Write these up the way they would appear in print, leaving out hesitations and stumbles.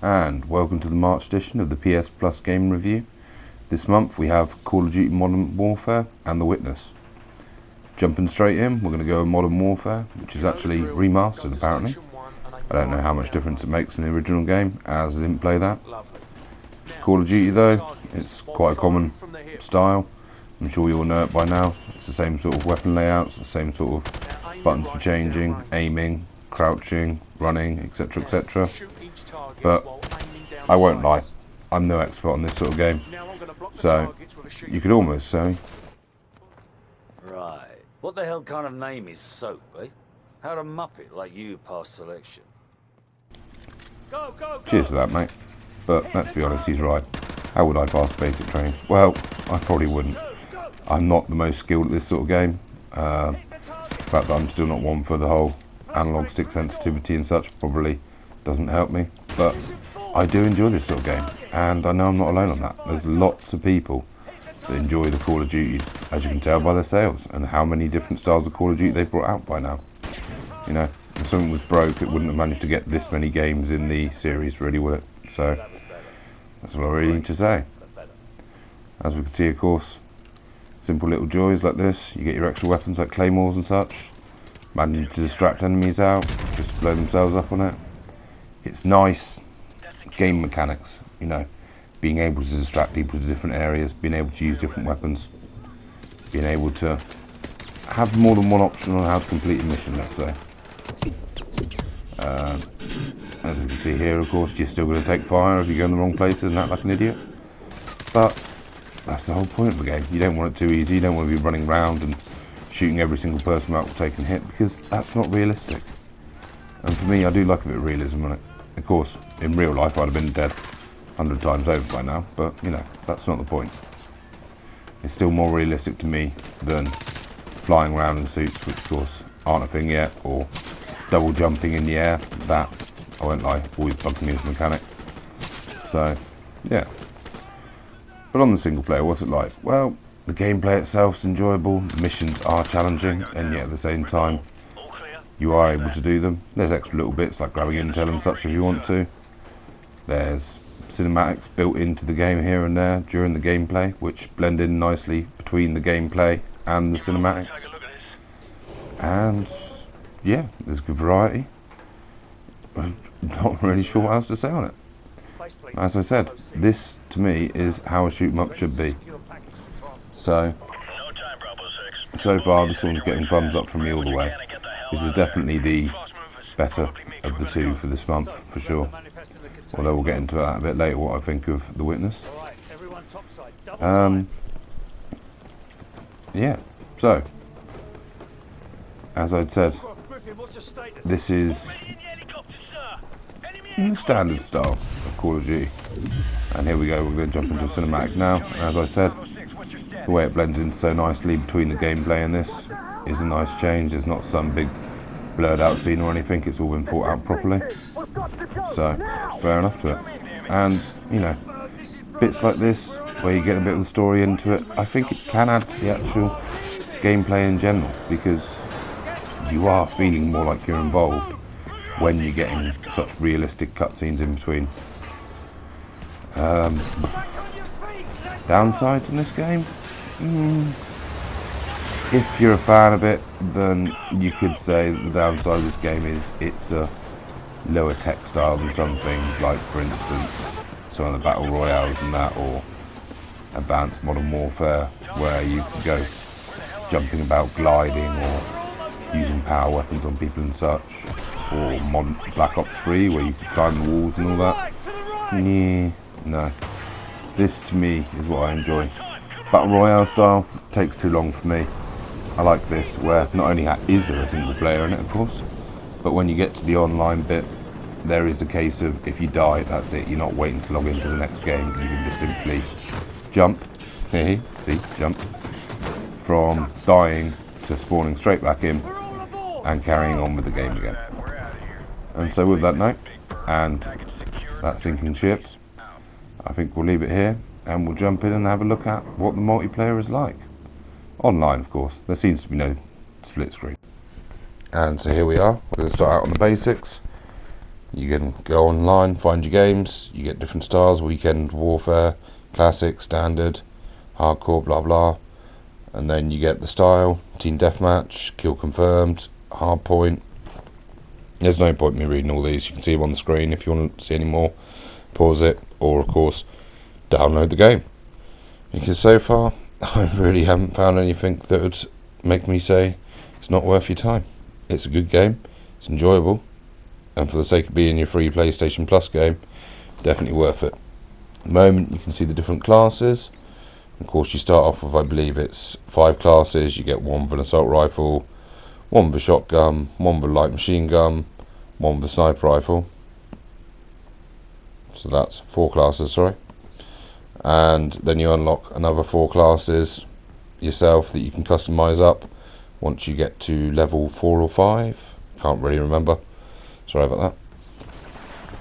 And welcome to the March edition of the PS Plus Game Review. This month we have Call of Duty Modern Warfare and The Witness. Jumping straight in, we're going to go with Modern Warfare, which is actually remastered apparently. I don't know how much difference it makes in the original game, as I didn't play that. Call of Duty though, it's quite a common style. I'm sure you all know it by now. It's the same sort of weapon layouts, the same sort of buttons for changing, aiming, crouching, running, etc, etc. But I won't lie, I'm no expert on this sort of game, so you could almost say. Right. What the hell kind of name is Soap, eh? How'd a muppet like you pass selection? Cheers to that, mate. But let's be honest, he's right. How would I pass basic training? Well, I probably wouldn't. I'm not the most skilled at this sort of game. The fact that I'm still not one for the whole analog stick sensitivity and such probably doesn't help me. But I do enjoy this sort of game, and I know I'm not alone on that. There's lots of people that enjoy the Call of Duties, as you can tell by their sales and how many different styles of Call of Duty they've brought out by now. You know, if something was broke, it wouldn't have managed to get this many games in the series, really, would it? So that's what I really need to say. As we can see, of course, simple little joys like this. You get your extra weapons like claymores and such. Managing to distract enemies out, just to blow themselves up on it. It's nice game mechanics, you know, being able to distract people to different areas, being able to use different weapons, being able to have more than one option on how to complete a mission, let's say. As we can see here, of course, you're still going to take fire if you go in the wrong places and act like an idiot. But that's the whole point of the game. You don't want it too easy, you don't want to be running around and shooting every single person without taking a hit, because that's not realistic. And for me, I do like a bit of realism on it. Of course, in real life I'd have been dead 100 times over by now, but you know, that's not the point. It's still more realistic to me than flying around in suits, which of course aren't a thing yet, or double jumping in the air. That, I won't lie, always bugged me as a mechanic. So, yeah. But on the single player, what's it like? Well, the gameplay itself is enjoyable, the missions are challenging, and yet at the same time, you are able to do them. There's extra little bits like grabbing intel and such if you want to. There's cinematics built into the game here and there during the gameplay, which blend in nicely between the gameplay and the cinematics. And yeah, there's good variety. I'm not really sure what else to say on it. As I said, this to me is how a shoot 'em up should be. So far this one's getting thumbs up from me all the way. This is definitely the better of the two for this month, for sure. Although we'll get into that a bit later, what I think of The Witness. Yeah, so, as I'd said, this is the standard style of Call of Duty. And here we go, we're going to jump into a cinematic now. And as I said, the way it blends in so nicely between the gameplay and this is a nice change. There's not some big blurred out scene or anything, it's all been thought out properly. So, fair enough to it. And, you know, bits like this, where you get a bit of the story into it, I think it can add to the actual gameplay in general, because you are feeling more like you're involved when you're getting such realistic cutscenes in between. Downsides in this game? If you're a fan of it, then you could say that the downside of this game is it's a lower tech style than some things, like for instance some of the battle royales and that, or advanced Modern Warfare, where you can go jumping about, gliding, or using power weapons on people and such, or Black Ops 3 where you can climb the walls and all that. No. This to me is what I enjoy. Battle royale style takes too long for me. I like this, where not only is there a single player in it, of course, but when you get to the online bit, there is a case of if you die, that's it. You're not waiting to log into the next game. You can just simply jump, see, jump, from dying to spawning straight back in and carrying on with the game again. And so with that note, and that sinking ship, I think we'll leave it here, and we'll jump in and have a look at what the multiplayer is like. Online, of course. There seems to be no split screen. And so here we are. We're going to start out on the basics. You can go online, find your games, you get different styles: weekend warfare, classic, standard, hardcore, blah blah. And then you get the style: team deathmatch, kill confirmed, hardpoint. There's no point in me reading all these. You can see them on the screen. If you want to see any more, pause it, or of course download the game, because so far I really haven't found anything that would make me say it's not worth your time. It's a good game, it's enjoyable, and for the sake of being your free PlayStation Plus game, definitely worth it. At the moment you can see the different classes. Of course you start off with, I believe it's 5 classes. You get one with an assault rifle, one with a shotgun, one with a light machine gun, one with a sniper rifle. So that's 4 classes, sorry. And then you unlock another 4 classes yourself that you can customize up once you get to level 4 or 5. Can't really remember, sorry about that.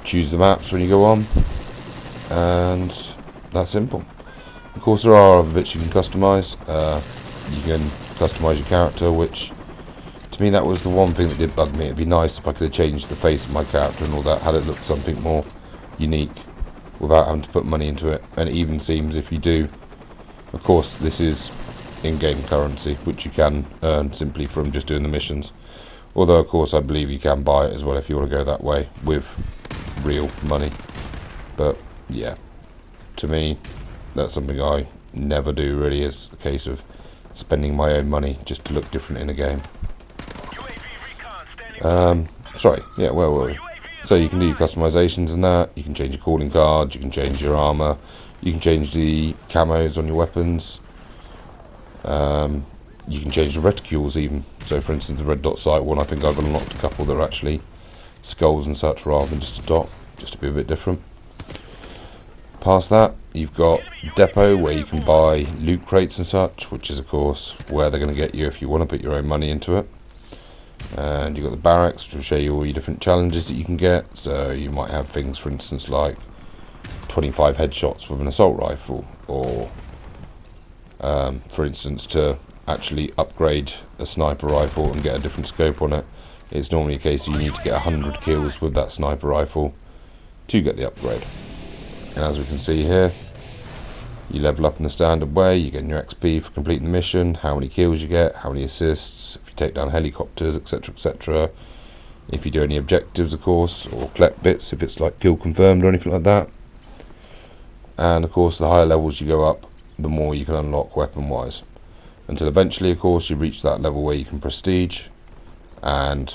Choose the maps when you go on, and that's simple. Of course there are other bits you can customize. You can customize your character, which to me that was the one thing that did bug me. It'd be nice if I could have changed the face of my character and all that, had it look something more unique without having to put money into it. And it even seems if you do, of course this is in-game currency, which you can earn simply from just doing the missions, although of course I believe you can buy it as well if you want to go that way with real money. But yeah, to me that's something I never do really, is a case of spending my own money just to look different in a game. Sorry, yeah, where were we? So you can do your customizations and that. You can change your calling cards, you can change your armor, you can change the camos on your weapons. You can change the reticules even. So for instance, the red dot sight one, I think I've unlocked a couple that are actually skulls and such rather than just a dot, just to be a bit different. Past that, you've got depot where you can buy loot crates and such, which is of course where they're going to get you if you want to put your own money into it. And you've got the barracks, which will show you all your different challenges that you can get. So you might have things, for instance, like 25 headshots with an assault rifle, or for instance, to actually upgrade a sniper rifle and get a different scope on it, it's normally a case of you need to get 100 kills with that sniper rifle to get the upgrade. And as we can see here, you level up in the standard way. You get your XP for completing the mission, how many kills you get, how many assists, if you take down helicopters, etc, etc. If you do any objectives, of course, or collect bits if it's like kill confirmed or anything like that. And of course the higher levels you go up, the more you can unlock weapon wise, until eventually of course you reach that level where you can prestige and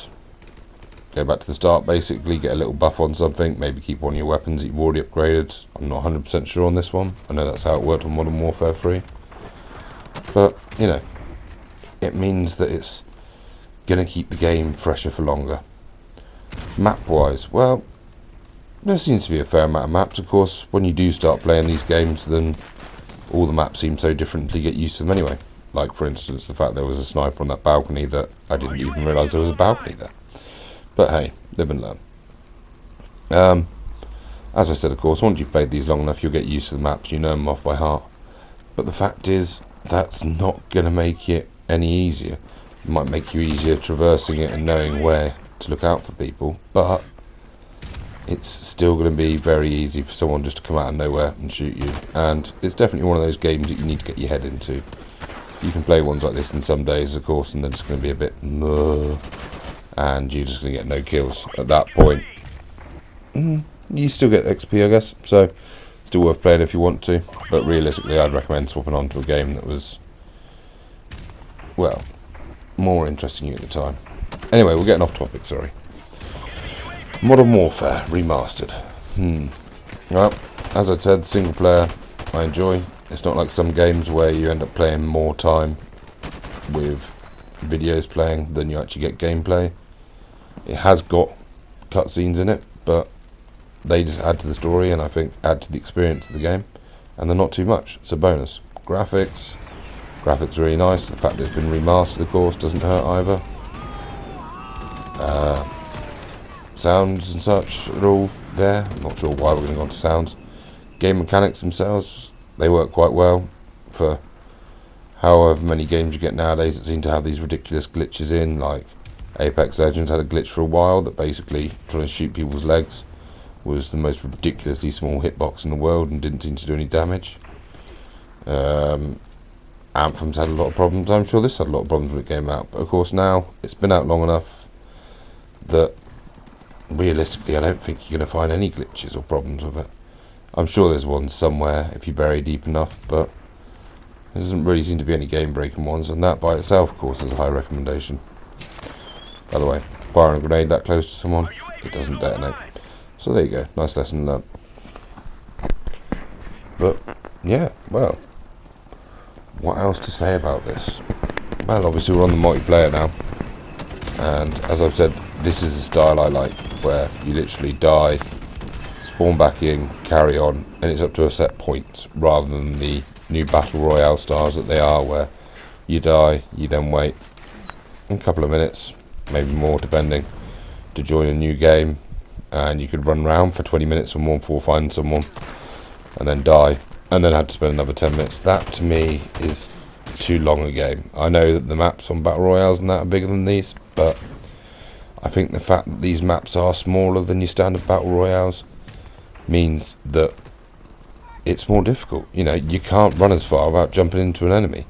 go back to the start, basically get a little buff on something, maybe keep one of your weapons that you've already upgraded. I'm not 100% sure on this one. I know that's how it worked on Modern Warfare 3, but you know, it means that it's gonna keep the game fresher for longer. Map wise, well, there seems to be a fair amount of maps. Of course when you do start playing these games, then all the maps seem so different until you get used to them anyway. Like for instance the fact there was a sniper on that balcony that I didn't even realise there was a balcony there. But hey, live and learn. As I said, of course, once you've played these long enough, you'll get used to the maps, you know them off by heart. But the fact is, that's not going to make it any easier. It might make you easier traversing it and knowing where to look out for people, but it's still going to be very easy for someone just to come out of nowhere and shoot you. And it's definitely one of those games that you need to get your head into. You can play ones like this in some days, of course, and then it's going to be a bit and you're just going to get no kills at that point. You still get XP, I guess, so still worth playing if you want to, but realistically I'd recommend swapping on to a game that was, well, more interesting you at the time. Anyway, we're getting off topic, sorry. Modern Warfare Remastered. Well, as I said, single player I enjoy. It's not like some games where you end up playing more time with videos playing than you actually get gameplay. It has got cutscenes in it, but they just add to the story and I think add to the experience of the game, and they're not too much. It's a bonus. Graphics are really nice. The fact that it's been remastered, of course, doesn't hurt either. Sounds and such are all there. I'm not sure why we're going to go on to sounds. Game mechanics themselves, they work quite well for however many games you get nowadays that seem to have these ridiculous glitches in, like Apex Legends had a glitch for a while that basically trying to shoot people's legs was the most ridiculously small hitbox in the world and didn't seem to do any damage. Anthem's had a lot of problems. I'm sure this had a lot of problems when it came out, but of course now it's been out long enough that realistically I don't think you're going to find any glitches or problems with it. I'm sure there's one somewhere if you bury deep enough, but there doesn't really seem to be any game breaking ones, and that by itself of course is a high recommendation. By the way, firing a grenade that close to someone, it doesn't detonate. So there you go, nice lesson learned. But yeah, well, what else to say about this? Well, obviously we're on the multiplayer now, and as I've said, this is the style I like, where you literally die, spawn back in, carry on, and it's up to a set point, rather than the new Battle Royale styles that they are, where you die, you then wait a couple of minutes, maybe more depending, to join a new game, and you could run around for 20 minutes or more before finding someone, and then die, and then have to spend another 10 minutes. That to me is too long a game. I know that the maps on Battle Royales and that are bigger than these, but I think the fact that these maps are smaller than your standard Battle Royales means that it's more difficult. You know, you can't run as far without jumping into an enemy.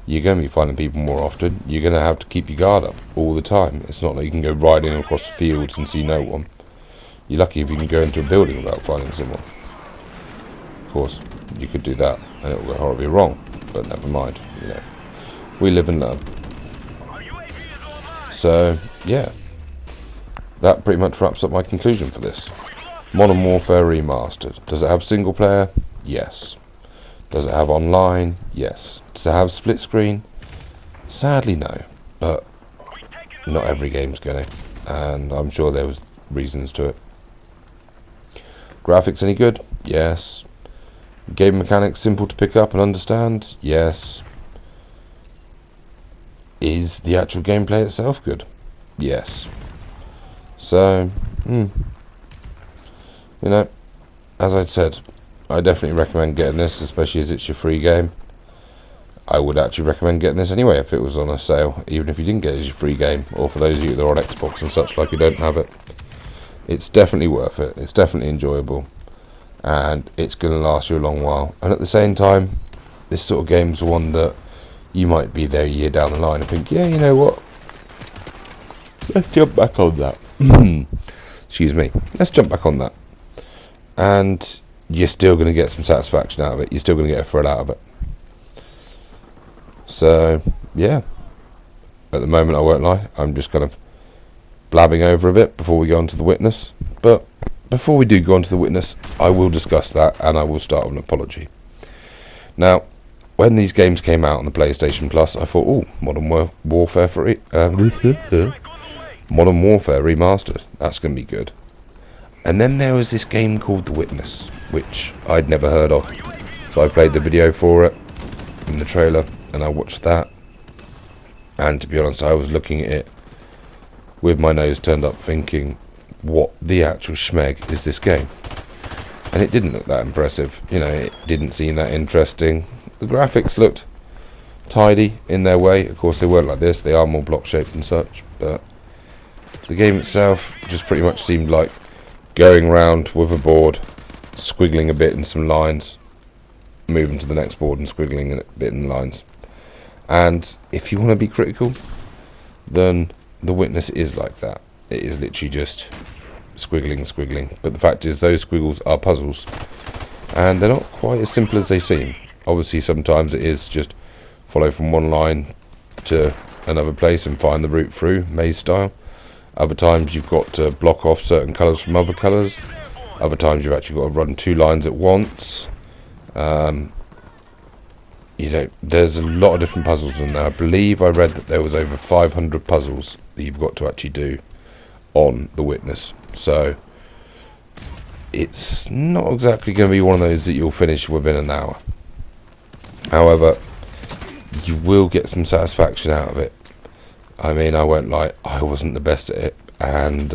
You're going to be finding people more often. You're going to have to keep your guard up all the time. It's not like you can go riding across the fields and see no one. You're lucky if you can go into a building without finding someone. Of course, you could do that and it will go horribly wrong, but never mind. You know, we live and learn. So yeah, that pretty much wraps up my conclusion for this. Modern Warfare Remastered. Does it have single player? Yes. Does it have online? Yes. Does it have split screen? Sadly no, but not every game's going to, and I'm sure there was reasons to it. Graphics any good? Yes. Game mechanics simple to pick up and understand? Yes. Is the actual gameplay itself good? Yes. So, you know, as I'd said, I definitely recommend getting this, especially as it's your free game. I would actually recommend getting this anyway if it was on a sale, even if you didn't get it as your free game, or for those of you that are on Xbox and such like who don't have it. It's definitely worth it, it's definitely enjoyable, and it's going to last you a long while. And at the same time, this sort of game's one that you might be there a year down the line and think, yeah, you know what, let's jump back on that. Excuse me, let's jump back on that. And you're still going to get some satisfaction out of it. You're still going to get a thrill out of it. So, yeah. At the moment, I won't lie, I'm just kind of blabbing over a bit before we go on to the witness. But before we do go on to the witness, I will discuss that, and I will start with an apology. Now, when these games came out on the PlayStation Plus, I thought, oh, Modern Warfare Modern Warfare Remastered. That's going to be good. And then there was this game called The Witness, which I'd never heard of. So I played the video for it in the trailer, and I watched that. And to be honest, I was looking at it with my nose turned up thinking, what the actual schmeg is this game? And it didn't look that impressive. You know, it didn't seem that interesting. The graphics looked tidy in their way. Of course, they weren't like this. They are more block-shaped and such. But the game itself just pretty much seemed like going around with a board, squiggling a bit in some lines, moving to the next board and squiggling a bit in the lines. And if you want to be critical, then The Witness is like that. It is literally just squiggling. But the fact is, those squiggles are puzzles, and they're not quite as simple as they seem. Obviously, sometimes it is just follow from one line to another place and find the route through, maze style. Other times you've got to block off certain colours from other colours. Other times you've actually got to run two lines at once. You know, there's a lot of different puzzles in there. I believe I read that there was over 500 puzzles that you've got to actually do on The Witness. So it's not exactly going to be one of those that you'll finish within an hour. However, you will get some satisfaction out of it. I mean, I won't lie, I wasn't the best at it, and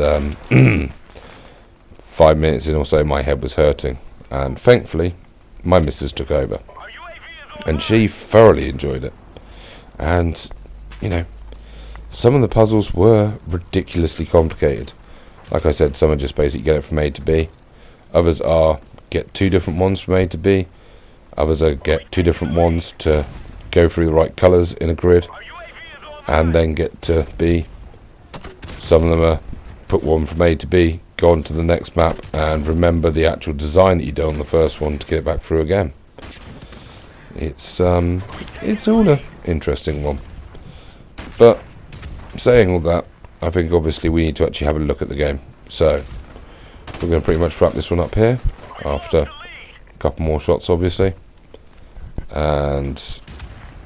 5 minutes in or so my head was hurting, and thankfully my missus took over, and she thoroughly enjoyed it. And you know, some of the puzzles were ridiculously complicated. Like I said, some are just basically get it from A to B. Others are get 2 different ones from A to B. Others are get 2 different ones to go through the right colours in a grid and then get to B. Some of them are put one from A to B, go on to the next map and remember the actual design that you did on the first one to get it back through again. It's all an interesting one. But saying all that, I think obviously we need to actually have a look at the game. So we're going to pretty much wrap this one up here after a couple more shots obviously, and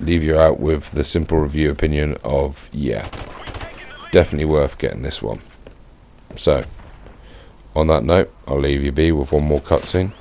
leave you out with the simple review opinion of, yeah, definitely worth getting this one. So on that note, I'll leave you be with one more cutscene.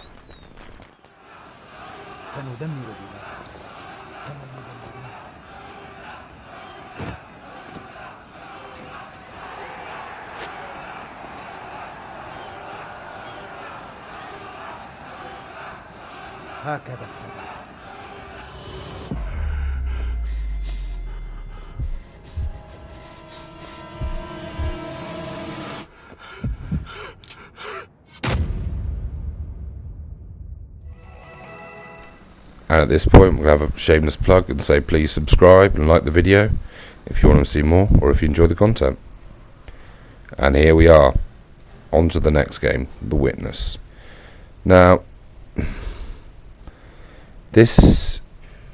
And at this point we'll have a shameless plug and say please subscribe and like the video if you want to see more or if you enjoy the content. And here we are, on to the next game, The Witness. Now this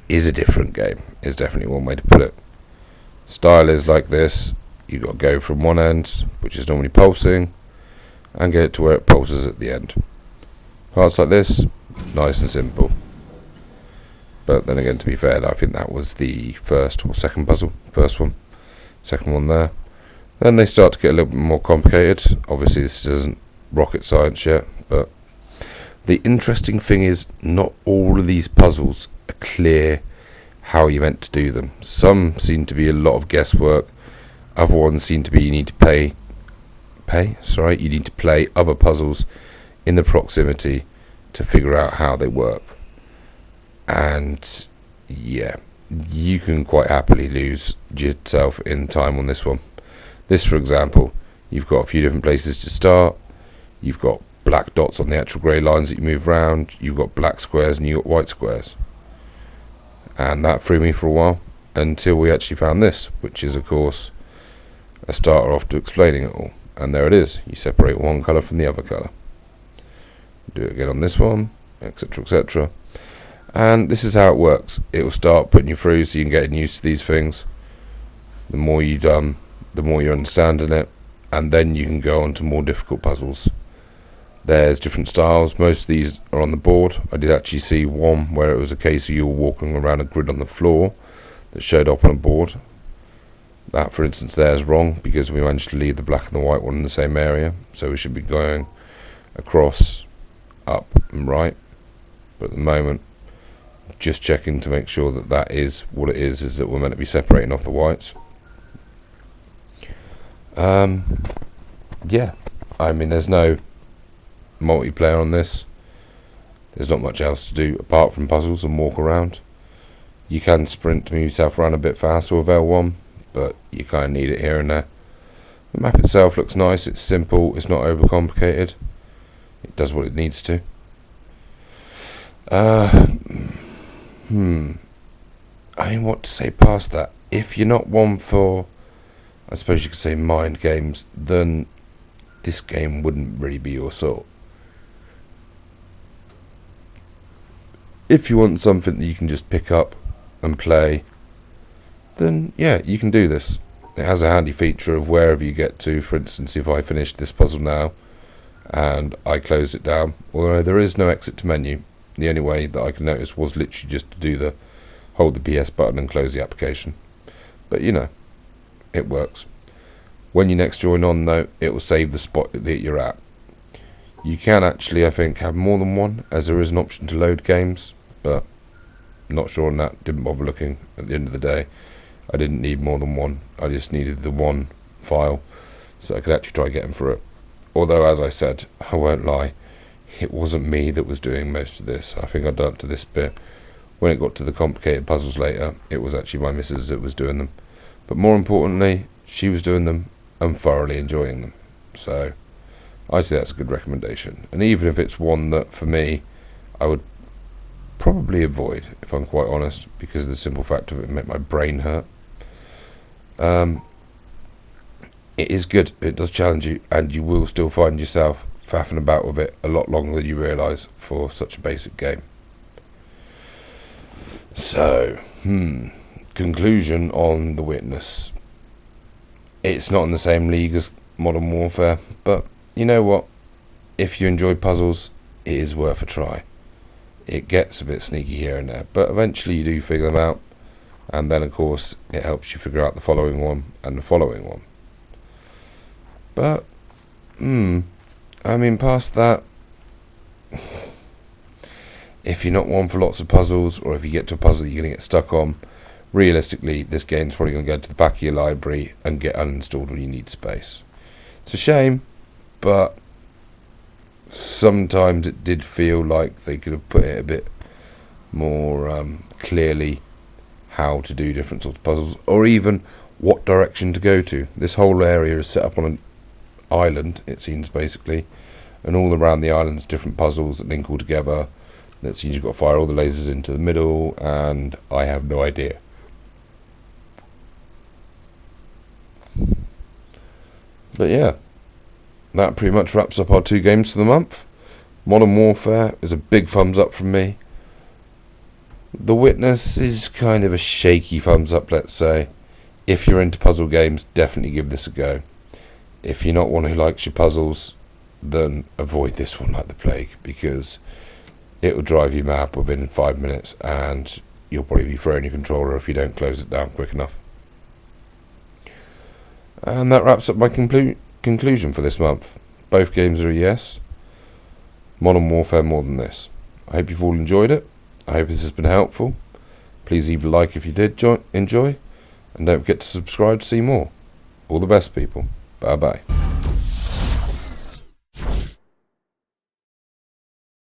is a different game, is definitely one way to put it. Style is like this: you've got to go from one end, which is normally pulsing, and get it to where it pulses at the end. Parts like this, nice and simple. But then again, to be fair, I think that was the first or second puzzle. First one, second one there. Then they start to get a little bit more complicated. Obviously this isn't rocket science yet, but the interesting thing is not all of these puzzles are clear how you're meant to do them. Some seem to be a lot of guesswork. Other ones seem to be you need to you need to play other puzzles in the proximity to figure out how they work. And yeah, you can quite happily lose yourself in time on this one. This, for example, you've got a few different places to start. You've got black dots on the actual grey lines that you move around. You've got black squares and you've got white squares. And that threw me for a while until we actually found this, which is of course a starter off to explaining it all. And there it is. You separate one colour from the other colour. Do it again on this one, etc, etc. And this is how it works. It will start putting you through so you can get used to these things. The more you've done, the more you're understanding it, and then you can go on to more difficult puzzles. There's different styles. Most of these are on the board. I did actually see one where it was a case of you were walking around a grid on the floor that showed up on a board. That, for instance, there is wrong because we managed to leave the black and the white one in the same area, so we should be going across, up and right. But at the moment, just checking to make sure that that is what it is that we're meant to be separating off the whites. Yeah, I mean, there's no multiplayer on this. There's not much else to do apart from puzzles and walk around. You can sprint to move yourself around a bit faster with L1, but you kind of need it here and there. The map itself looks nice. It's simple, it's not overcomplicated. It does what it needs to. I mean, what to say past that? If you're not one for, I suppose you could say, mind games, then this game wouldn't really be your sort. If you want something that you can just pick up and play, then yeah, you can do this. It has a handy feature of wherever you get to. For instance, if I finished this puzzle now and I closed it down, although there is no exit to menu, the only way that I can notice was literally just to do hold the PS button and close the application. But you know, it works. When you next join on though, it will save the spot that you're at. You can actually, I think, have more than one, as there is an option to load games, but I'm not sure on that. Didn't bother looking. At the end of the day, I didn't need more than one. I just needed the one file so I could actually try getting through it. Although, as I said, I won't lie, it wasn't me that was doing most of this. I think I'd done up to this bit. When it got to the complicated puzzles later, it was actually my missus that was doing them. But more importantly, she was doing them and thoroughly enjoying them. So I say that's a good recommendation. And even if it's one that for me I would probably avoid, if I'm quite honest, because of the simple fact of it make my brain hurt. It is good. It does challenge you, and you will still find yourself faffing about with it a lot longer than you realise for such a basic game. So, conclusion on The Witness. It's not in the same league as Modern Warfare, but you know what? If you enjoy puzzles, it is worth a try. It gets a bit sneaky here and there, but eventually you do figure them out, and then of course it helps you figure out the following one and the following one. But I mean, past that, if you're not one for lots of puzzles, or if you get to a puzzle that you're going to get stuck on, realistically this game's probably going to go to the back of your library and get uninstalled when you need space. It's a shame, but sometimes it did feel like they could have put it a bit more clearly how to do different sorts of puzzles, or even what direction to go to. This whole area is set up on an island, it seems, basically, and all around the island's different puzzles that link all together. That seems you've got to fire all the lasers into the middle, and I have no idea. But yeah, that pretty much wraps up our 2 games for the month. Modern Warfare is a big thumbs up from me. The Witness is kind of a shaky thumbs up, let's say. If you're into puzzle games, definitely give this a go. If you're not one who likes your puzzles, then avoid this one like the plague, because it will drive you mad within 5 minutes, and you'll probably be throwing your controller if you don't close it down quick enough. And that wraps up my conclusion for this month. Both games are a yes. Modern Warfare more than this. I hope you've all enjoyed it. I hope this has been helpful. Please leave a like if you did enjoy, and don't forget to subscribe to see more. All the best, people. Bye bye.